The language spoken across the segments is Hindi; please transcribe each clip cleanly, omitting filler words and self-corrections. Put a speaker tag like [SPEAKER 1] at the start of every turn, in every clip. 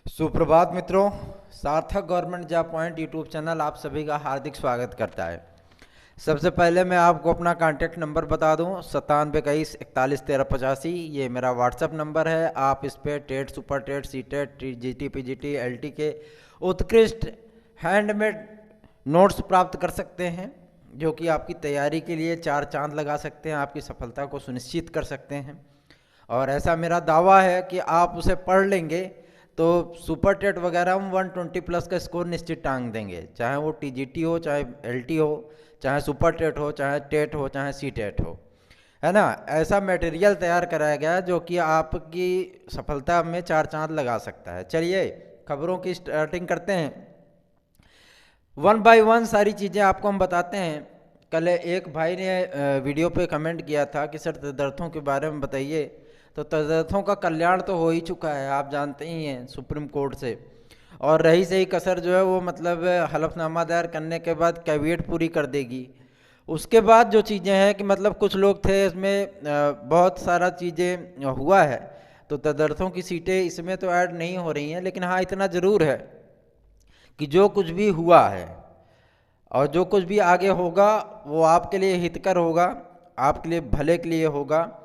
[SPEAKER 1] सुप्रभात मित्रों। सार्थक government job point YouTube channel आप सभी का हार्दिक स्वागत करता है। सबसे पहले मैं आपको अपना कांटेक्ट नंबर बता दूं, 9721411385। ये मेरा व्हाट्सएप नंबर है। आप इस पर TET, super TET, C TET, G T, P G T, L T के उत्कृष्ट हैंडमेड नोट्स प्राप्त कर सकते हैं, जो कि आपकी तैयारी के लिए चार चांद लगा सकते हैं, आपकी सफलता को सुनिश्चित कर सकते हैं। और ऐसा मेरा दावा है कि आप उसे पढ़ लेंगे तो सुपर टेट वगैरह हम 120 प्लस का स्कोर निश्चित टांग देंगे, चाहे वो टीजीटी हो, चाहे एलटी हो, चाहे सुपर टेट हो, चाहे टेट हो, चाहे सी टेट हो, है ना। ऐसा मटेरियल तैयार कराया गया है जो कि आपकी सफलता में चार चांद लगा सकता है। चलिए खबरों की स्टार्टिंग करते हैं। वन बाय वन सारी चीज़ें आपको हम बताते हैं। कल एक भाई ने वीडियो पे कमेंट किया था कि सर तदर्थों के बारे में बताइए। तो तदर्थों का कल्याण तो हो ही चुका है, आप जानते ही हैं, सुप्रीम कोर्ट से। और रही सही कसर जो है वो मतलब हलफनामा दायर करने के बाद कैविएट पूरी कर देगी। उसके बाद जो चीज़ें हैं कि मतलब कुछ लोग थे इसमें बहुत सारा चीज़ें हुआ है, तो तदर्थों की सीटें इसमें तो ऐड नहीं हो रही हैं। लेकिन हाँ, इतना ज़रूर है कि जो कुछ भी हुआ है और जो कुछ भी आगे होगा वो आपके लिए हितकर होगा, आपके लिए भले के लिए होगा।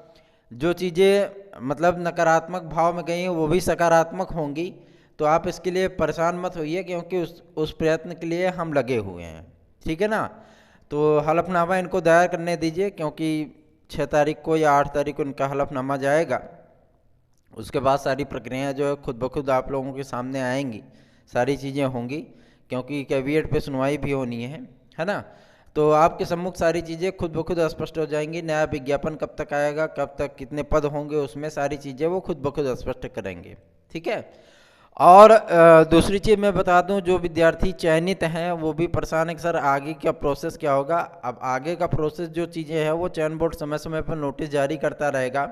[SPEAKER 1] जो चीज़ें मतलब नकारात्मक भाव में गई हैं वो भी सकारात्मक होंगी। तो आप इसके लिए परेशान मत होइए, क्योंकि उस प्रयत्न के लिए हम लगे हुए हैं, ठीक है ना। तो हलफनामा इनको दायर करने दीजिए, क्योंकि 6 तारीख को या 8 तारीख को इनका हलफनामा जाएगा। उसके बाद सारी प्रक्रियाएं जो है खुद ब खुद आप लोगों के सामने आएंगी, सारी चीज़ें होंगी, क्योंकि कैविएट पे सुनवाई भी होनी है ना। तो आपके सम्मुख सारी चीज़ें खुद ब खुद स्पष्ट हो जाएंगी। नया विज्ञापन कब तक आएगा, कब तक कितने पद होंगे, उसमें सारी चीज़ें वो खुद ब खुद स्पष्ट करेंगे, ठीक है। और दूसरी चीज़ मैं बता दूं, जो विद्यार्थी चयनित हैं वो भी परेशान है कि सर आगे का प्रोसेस क्या होगा। अब आगे का प्रोसेस जो चीज़ें हैं वो चयन बोर्ड समय समय पर नोटिस जारी करता रहेगा।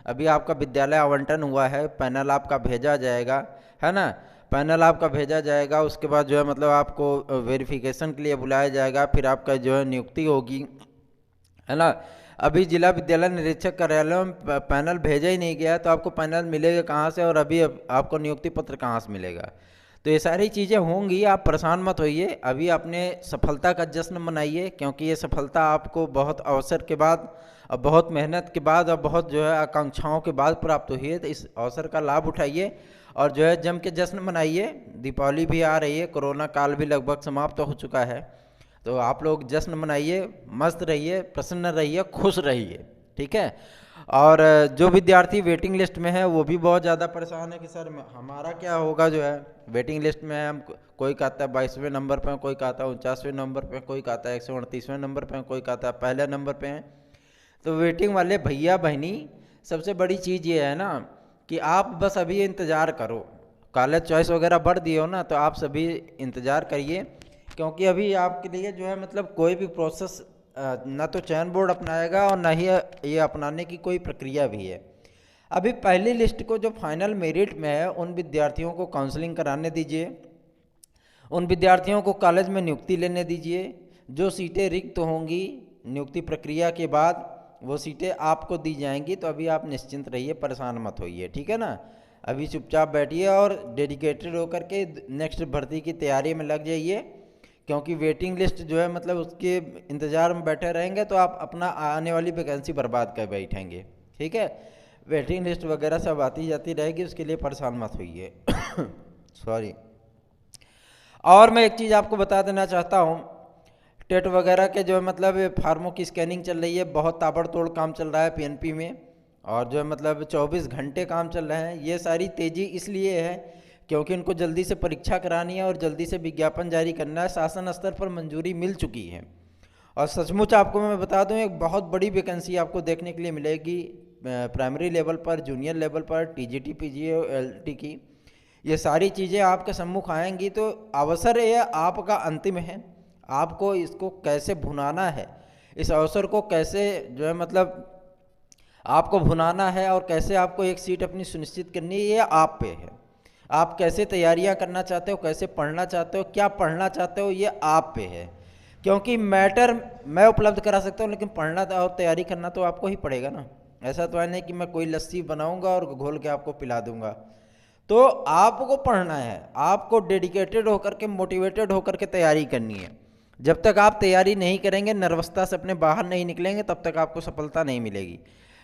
[SPEAKER 1] अभी आपका विद्यालय आवंटन हुआ है, पैनल आपका भेजा जाएगा, है ना। पैनल आपका भेजा जाएगा, उसके बाद जो है मतलब आपको वेरिफिकेशन के लिए बुलाया जाएगा, फिर आपका जो है नियुक्ति होगी, है ना। अभी जिला विद्यालय निरीक्षक कार्यालय में पैनल भेजा ही नहीं गया, तो आपको पैनल मिलेगा कहाँ से, और अभी आपको नियुक्ति पत्र कहाँ से मिलेगा। तो ये सारी चीज़ें होंगी, आप परेशान मत होइए। अभी अपने सफलता का जश्न मनाइए, क्योंकि ये सफलता आपको बहुत अवसर के बाद और बहुत मेहनत के बाद और बहुत जो है आकांक्षाओं के बाद प्राप्त हुई है। तो इस अवसर का लाभ उठाइए और जो है जम के जश्न मनाइए। दीपावली भी आ रही है, कोरोना काल भी लगभग समाप्त हो चुका है, तो आप लोग जश्न मनाइए, मस्त रहिए, प्रसन्न रहिए, खुश रहिए, ठीक है। और जो विद्यार्थी वेटिंग लिस्ट में है वो भी बहुत ज़्यादा परेशान है कि सर हमारा क्या होगा। जो है वेटिंग लिस्ट में है, हम कोई कहता है 22वें नंबर पे, कोई कहता है 49वें नंबर पे, कोई कहता है 138वें नंबर पे, कोई कहता है पहले नंबर पे हैं। तो वेटिंग वाले भैया बहनी, सबसे बड़ी चीज़ ये है ना कि आप बस अभी इंतज़ार करो। कॉलेज चॉइस वगैरह बढ़ दिए हो ना, तो आप सभी इंतज़ार करिए, क्योंकि अभी आपके लिए जो है मतलब कोई भी प्रोसेस ना तो चयन बोर्ड अपनाएगा और ना ही ये अपनाने की कोई प्रक्रिया भी है। अभी पहली लिस्ट को जो फाइनल मेरिट में है उन विद्यार्थियों को काउंसलिंग कराने दीजिए, उन विद्यार्थियों को कॉलेज में नियुक्ति लेने दीजिए। जो सीटें रिक्त होंगी नियुक्ति प्रक्रिया के बाद वो सीटें आपको दी जाएंगी। तो अभी आप निश्चिंत रहिए, परेशान मत होइए, ठीक है ना। अभी चुपचाप बैठिए और डेडिकेटेड होकर के नेक्स्ट भर्ती की तैयारी में लग जाइए, क्योंकि वेटिंग लिस्ट जो है मतलब उसके इंतज़ार में बैठे रहेंगे तो आप अपना आने वाली वैकेंसी बर्बाद कर बैठेंगे, ठीक है। वेटिंग लिस्ट वगैरह सब आती जाती रहेगी, उसके लिए परेशान मत होइए। सॉरी। और मैं एक चीज़ आपको बता देना चाहता हूँ, टेट वगैरह के जो है मतलब फार्मों की स्कैनिंग चल रही है, बहुत ताबड़तोड़ काम चल रहा है पीएनपी में, और जो है मतलब 24 घंटे काम चल रहे हैं। ये सारी तेज़ी इसलिए है क्योंकि उनको जल्दी से परीक्षा करानी है और जल्दी से विज्ञापन जारी करना है। शासन स्तर पर मंजूरी मिल चुकी है, और सचमुच आपको मैं बता दूं एक बहुत बड़ी वैकेंसी आपको देखने के लिए मिलेगी प्राइमरी लेवल पर, जूनियर लेवल पर, टीजीटी, पीजी, एलटी की। ये सारी चीज़ें आपके सम्मुख आएंगी, तो अवसर ये आपका अंतिम है। आपको इसको कैसे भुनाना है, इस अवसर को कैसे जो है मतलब आपको भुनाना है और कैसे आपको एक सीट अपनी सुनिश्चित करनी है, ये आप पे है। आप कैसे तैयारियां करना चाहते हो, कैसे पढ़ना चाहते हो, क्या पढ़ना चाहते हो, ये आप पे है। क्योंकि मैटर मैं उपलब्ध करा सकता हूँ, लेकिन पढ़ना और तैयारी करना तो आपको ही पड़ेगा ना। ऐसा तो है नहीं कि मैं कोई लस्सी बनाऊंगा और घोल के आपको पिला दूंगा। तो आपको पढ़ना है, आपको डेडिकेटेड होकर के, मोटिवेटेड होकर के तैयारी करनी है। जब तक आप तैयारी नहीं करेंगे, नर्वसता से अपने बाहर नहीं निकलेंगे, तब तक आपको सफलता नहीं मिलेगी।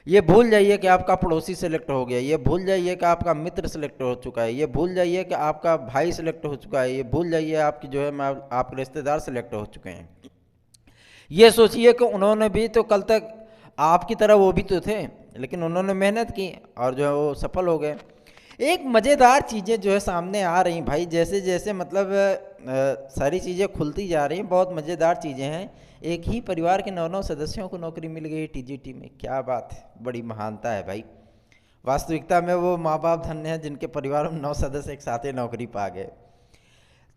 [SPEAKER 1] ये भूल जाइए कि आपका पड़ोसी सेलेक्ट हो गया, ये भूल जाइए कि आपका मित्र सेलेक्ट हो चुका है, ये भूल जाइए कि आपका भाई सेलेक्ट हो चुका है, ये भूल जाइए आपकी जो है आपके रिश्तेदार सेलेक्ट हो चुके हैं। ये सोचिए कि उन्होंने भी तो कल तक आपकी तरह वो भी तो थे, लेकिन उन्होंने मेहनत की और जो है वो सफल हो गए। एक मज़ेदार चीज़ें जो है सामने आ रही भाई, जैसे जैसे मतलब सारी चीज़ें खुलती जा रही हैं, बहुत मज़ेदार चीज़ें हैं। एक ही परिवार के 9 सदस्यों को नौकरी मिल गई टीजीटी में, क्या बात है, बड़ी महानता है भाई। वास्तविकता में वो माँ बाप धन्य हैं जिनके परिवार में 9 सदस्य एक साथ ही नौकरी पा गए।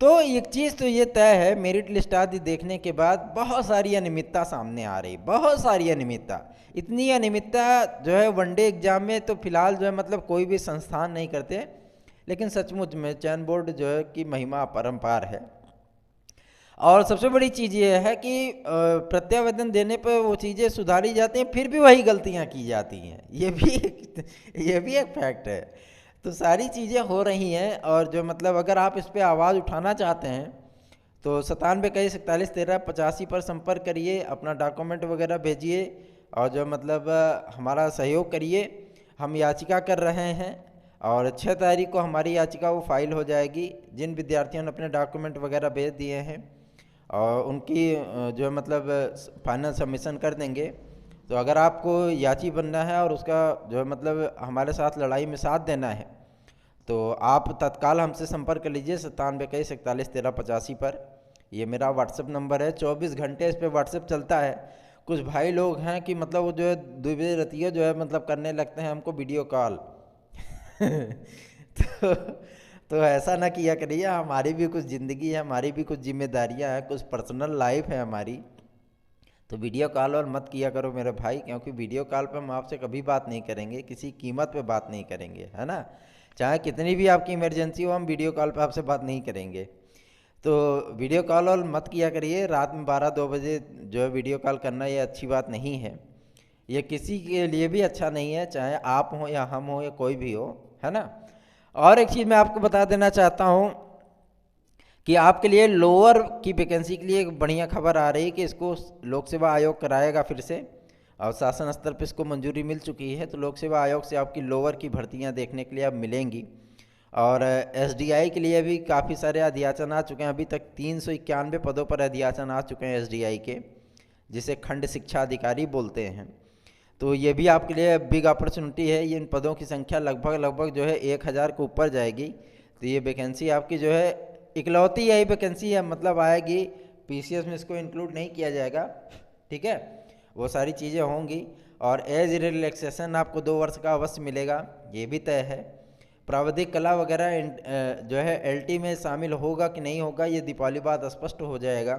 [SPEAKER 1] तो एक चीज़ तो ये तय है, मेरिट लिस्ट आदि देखने के बाद बहुत सारी अनियमितता सामने आ रही, बहुत सारी अनियमितता। इतनी अनियमितता जो है वनडे एग्जाम में तो फिलहाल जो है मतलब कोई भी संस्थान नहीं करते, लेकिन सचमुच में चयन बोर्ड जो है कि महिमा अपरंपार है। और सबसे बड़ी चीज़ ये है कि प्रत्यावेदन देने पर वो चीज़ें सुधारी जाती हैं, फिर भी वही गलतियाँ की जाती हैं। ये भी एक फैक्ट है। तो सारी चीज़ें हो रही हैं, और जो मतलब अगर आप इस पर आवाज़ उठाना चाहते हैं तो 9721411385 पर संपर्क करिए, अपना डॉक्यूमेंट वगैरह भेजिए और जो मतलब हमारा सहयोग करिए। हम याचिका कर रहे हैं और 6 तारीख को हमारी याचिका वो फाइल हो जाएगी। जिन विद्यार्थियों ने अपने डॉक्यूमेंट वगैरह भेज दिए हैं और उनकी जो मतलब फाइनल सबमिशन कर देंगे। तो अगर आपको याची बनना है और उसका जो है मतलब हमारे साथ लड़ाई में साथ देना है, तो आप तत्काल हमसे संपर्क कर लीजिए 9721411385 पर। ये मेरा व्हाट्सएप नंबर है, 24 घंटे इस पर व्हाट्सएप चलता है। कुछ भाई लोग हैं कि मतलब वो जो है दुबे रतिया जो है मतलब करने लगते हैं हमको वीडियो कॉल तो ऐसा ना किया करिए, हमारी भी कुछ ज़िंदगी है, हमारी भी कुछ जिम्मेदारियां हैं, कुछ पर्सनल लाइफ है हमारी। तो वीडियो कॉल और मत किया करो मेरे भाई, क्योंकि वीडियो कॉल पर हम आपसे कभी बात नहीं करेंगे, किसी कीमत पे बात नहीं करेंगे, है ना। चाहे कितनी भी आपकी इमरजेंसी हो, हम वीडियो कॉल पे आपसे बात नहीं करेंगे। तो वीडियो कॉल और मत किया करिए। रात में 12-2 बजे जो है वीडियो कॉल करना ये अच्छी बात नहीं है, ये किसी के लिए भी अच्छा नहीं है, चाहे आप हो या हम हो या कोई भी हो, है ना। और एक चीज़ मैं आपको बता देना चाहता हूँ कि आपके लिए लोअर की वैकेंसी के लिए एक बढ़िया खबर आ रही है कि इसको लोक सेवा आयोग कराएगा फिर से, और शासन स्तर पर इसको मंजूरी मिल चुकी है। तो लोक सेवा आयोग से आपकी लोअर की भर्तियां देखने के लिए अब मिलेंगी। और एसडीआई के लिए भी काफ़ी सारे अध्याचन आ चुके हैं, अभी तक 391 पदों पर अध्याचन आ चुके हैं एसडीआई के, जिसे खंड शिक्षा अधिकारी बोलते हैं। तो ये भी आपके लिए बिग अपॉर्चुनिटी है। ये इन पदों की संख्या लगभग जो है 1000 के ऊपर जाएगी। तो ये वैकेंसी आपकी जो है इकलौती यही वैकेंसी है, मतलब आएगी, पीसीएस में इसको इंक्लूड नहीं किया जाएगा, ठीक है। वो सारी चीज़ें होंगी। और एज रिलैक्सेशन आपको 2 वर्ष का अवश्य मिलेगा, ये भी तय है। प्राविधिक कला वगैरह जो है एलटी में शामिल होगा कि नहीं होगा, ये दीपावली बाद स्पष्ट हो जाएगा।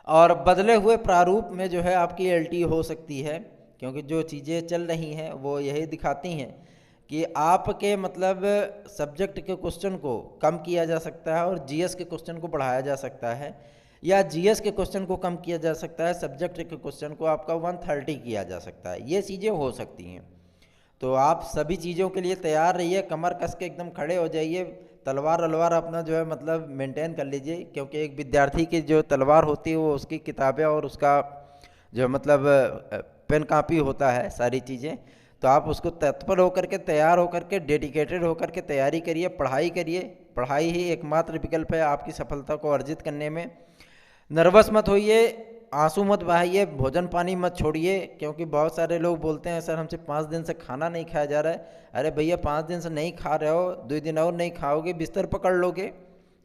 [SPEAKER 1] और बदले हुए प्रारूप में जो है आपकी एलटी हो सकती है, क्योंकि जो चीज़ें चल रही हैं वो यही दिखाती हैं कि आपके मतलब सब्जेक्ट के क्वेश्चन को कम किया जा सकता है और जीएस के क्वेश्चन को बढ़ाया जा सकता है, या जीएस के क्वेश्चन को कम किया जा सकता है, सब्जेक्ट के क्वेश्चन को आपका 130 किया जा सकता है। ये चीज़ें हो सकती हैं। तो आप सभी चीज़ों के लिए तैयार रहिए, कमर कस के एकदम खड़े हो जाइए, तलवार वलवार अपना जो है मतलब मेंटेन कर लीजिए, क्योंकि एक विद्यार्थी की जो तलवार होती है वो उसकी किताबें और उसका जो मतलब पेन कापी होता है, सारी चीज़ें। तो आप उसको तत्पर होकर के, तैयार होकर के, डेडिकेटेड होकर के तैयारी करिए, पढ़ाई करिए। पढ़ाई ही एकमात्र विकल्प है आपकी सफलता को अर्जित करने में। नर्वस मत होइए, आंसू मत बहाइए, भोजन पानी मत छोड़िए, क्योंकि बहुत सारे लोग बोलते हैं सर हमसे 5 दिन से खाना नहीं खाया जा रहा है। अरे भैया 5 दिन से नहीं खा रहे हो, 2 दिन और नहीं खाओगे बिस्तर पकड़ लोगे,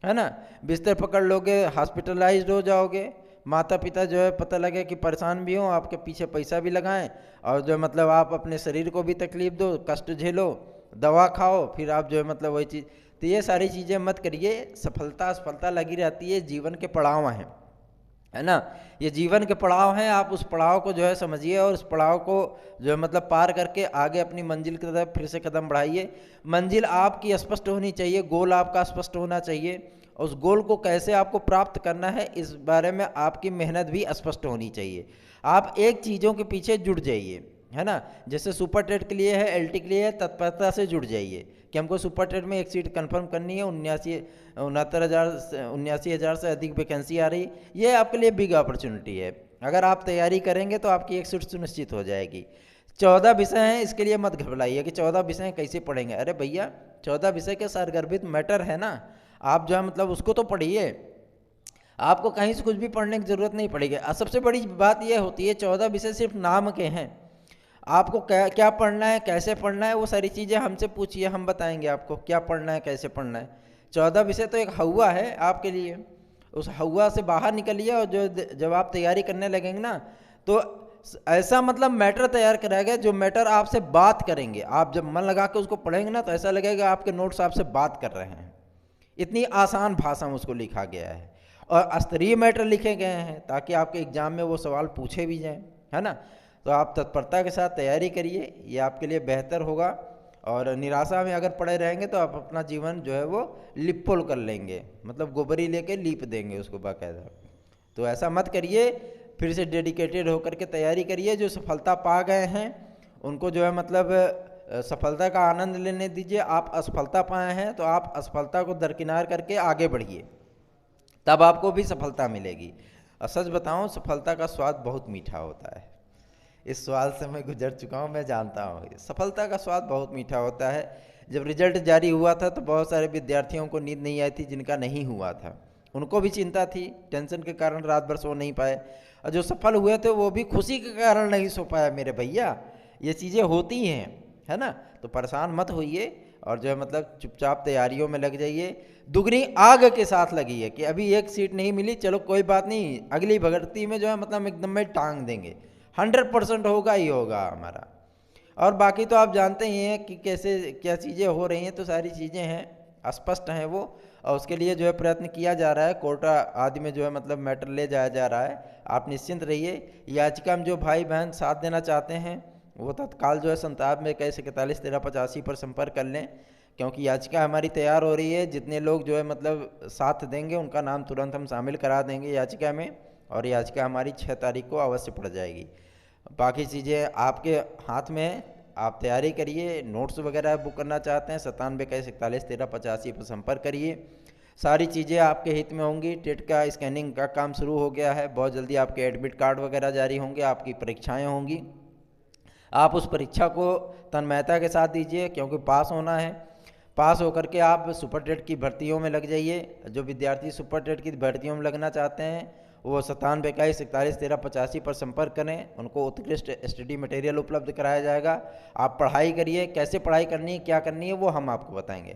[SPEAKER 1] है ना। बिस्तर पकड़ लोगे, हॉस्पिटलाइज्ड हो जाओगे। माता पिता जो है पता लगे कि परेशान भी हों, आपके पीछे पैसा भी लगाएं, और जो मतलब आप अपने शरीर को भी तकलीफ दो, कष्ट झेलो, दवा खाओ, फिर आप जो है मतलब वही चीज़। तो ये सारी चीज़ें मत करिए। सफलता असफलता लगी रहती है, जीवन के पड़ाव हैं, है ना। ये जीवन के पड़ाव हैं, आप उस पड़ाव को जो है समझिए और उस पड़ाव को जो है मतलब पार करके आगे अपनी मंजिल की तरफ फिर से कदम बढ़ाइए। मंजिल आपकी स्पष्ट होनी चाहिए, गोल आपका स्पष्ट होना चाहिए। उस गोल को कैसे आपको प्राप्त करना है इस बारे में आपकी मेहनत भी स्पष्ट होनी चाहिए। आप एक चीज़ों के पीछे जुड़ जाइए, है ना। जैसे सुपर टेट के लिए है, एलटी के लिए है, तत्परता से जुड़ जाइए, कि हमको सुपर टेट में एक सीट कंफर्म करनी है, 79,000 से अधिक वैकेंसी आ रही, ये आपके लिए बिग अपॉर्चुनिटी है। अगर आप तैयारी करेंगे तो आपकी एक सीट सुनिश्चित हो जाएगी। 14 विषय हैं, इसके लिए मत घबराइए कि 14 विषय कैसे पढ़ेंगे। अरे भैया 14 विषय के सारगर्भित मैटर है ना, आप जो है मतलब उसको तो पढ़िए, आपको कहीं से कुछ भी पढ़ने की ज़रूरत नहीं पड़ेगी। सबसे बड़ी बात यह होती है 14 विषय सिर्फ नाम के हैं, आपको क्या क्या पढ़ना है, कैसे पढ़ना है, वो सारी चीज़ें हमसे पूछिए, हम बताएंगे आपको क्या पढ़ना है, कैसे पढ़ना है। 14 विषय तो एक हवा है आपके लिए, उस हवा से बाहर निकलिए और जब आप तैयारी करने लगेंगे ना तो ऐसा मतलब मैटर तैयार कराएगा जो मैटर आपसे बात करेंगे। आप जब मन लगा के उसको पढ़ेंगे ना तो ऐसा लगेगा आपके नोट्स आपसे बात कर रहे हैं, इतनी आसान भाषा में उसको लिखा गया है। और स्तरीय मैटर लिखे गए हैं ताकि आपके एग्जाम में वो सवाल पूछे भी जाएं, है ना। तो आप तत्परता के साथ तैयारी करिए, ये आपके लिए बेहतर होगा। और निराशा में अगर पड़े रहेंगे तो आप अपना जीवन जो है वो लिपोल कर लेंगे, मतलब गोबरी लेके लीप देंगे उसको बाकायदा। तो ऐसा मत करिए, फिर से डेडिकेटेड होकर के तैयारी करिए। जो सफलता पा गए हैं उनको जो है मतलब सफलता का आनंद लेने दीजिए। आप असफलता पाए हैं तो आप असफलता को दरकिनार करके आगे बढ़िए, तब आपको भी सफलता मिलेगी। और सच बताऊं, सफलता का स्वाद बहुत मीठा होता है। इस स्वाद से मैं गुजर चुका हूं, मैं जानता हूं सफलता का स्वाद बहुत मीठा होता है। जब रिजल्ट जारी हुआ था तो बहुत सारे विद्यार्थियों को नींद नहीं आई थी, जिनका नहीं हुआ था उनको भी चिंता थी, टेंशन के कारण रात भर सो नहीं पाए। और जो सफल हुए थे वो भी खुशी के कारण नहीं सो पाया। मेरे भैया ये चीज़ें होती हैं, है ना। तो परेशान मत होइए और जो है मतलब चुपचाप तैयारियों में लग जाइए। दुगनी आग के साथ लगी है कि अभी एक सीट नहीं मिली, चलो कोई बात नहीं, अगली भर्ती में जो है मतलब एकदम में टांग देंगे, 100% होगा ही होगा हमारा। और बाकी तो आप जानते ही हैं कि कैसे क्या चीज़ें हो रही हैं, तो सारी चीज़ें हैं स्पष्ट हैं वो, और उसके लिए जो है प्रयत्न किया जा रहा है, कोर्टा आदि में जो है मतलब मैटर ले जाया जा रहा है। आप निश्चिंत रहिए। याचिका में जो भाई बहन साथ देना चाहते हैं वो तत्काल जो है 97 41 13 85 पर संपर्क कर लें, क्योंकि याचिका हमारी तैयार हो रही है। जितने लोग जो है मतलब साथ देंगे उनका नाम तुरंत हम शामिल करा देंगे याचिका में, और याचिका हमारी 6 तारीख को अवश्य पड़ जाएगी। बाकी चीज़ें आपके हाथ में है, आप तैयारी करिए। नोट्स वगैरह बुक करना चाहते हैं 97 41 41 13 85 पर संपर्क करिए। सारी चीज़ें आपके हित में होंगी। टेट का स्कैनिंग का काम शुरू हो गया है, बहुत जल्दी आपके एडमिट कार्ड वगैरह जारी होंगे, आपकी परीक्षाएं होंगी। आप उस परीक्षा को तन्मयता के साथ दीजिए, क्योंकि पास होना है। पास होकर के आप सुपर टेट की भर्तियों में लग जाइए। जो विद्यार्थी सुपर टेट की भर्तियों में लगना चाहते हैं वो 97 21 41 13 85 पर संपर्क करें, उनको उत्कृष्ट स्टडी मटेरियल उपलब्ध कराया जाएगा। आप पढ़ाई करिए, कैसे पढ़ाई करनी है, क्या करनी है, वो हम आपको बताएंगे।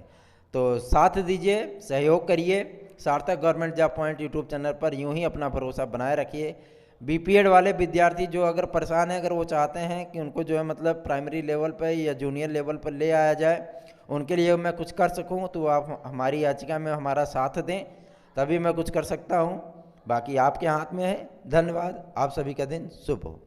[SPEAKER 1] तो साथ दीजिए, सहयोग करिए। सार्थक government job point YouTube channel पर यूं ही अपना भरोसा बनाए रखिए। बीपीएड वाले विद्यार्थी जो अगर परेशान हैं, अगर वो चाहते हैं कि उनको जो है मतलब प्राइमरी लेवल पर या जूनियर लेवल पर ले आया जाए, उनके लिए मैं कुछ कर सकूं, तो आप हमारी याचिका में हमारा साथ दें, तभी मैं कुछ कर सकता हूं। बाकी आपके हाथ में है। धन्यवाद। आप सभी का दिन शुभ हो।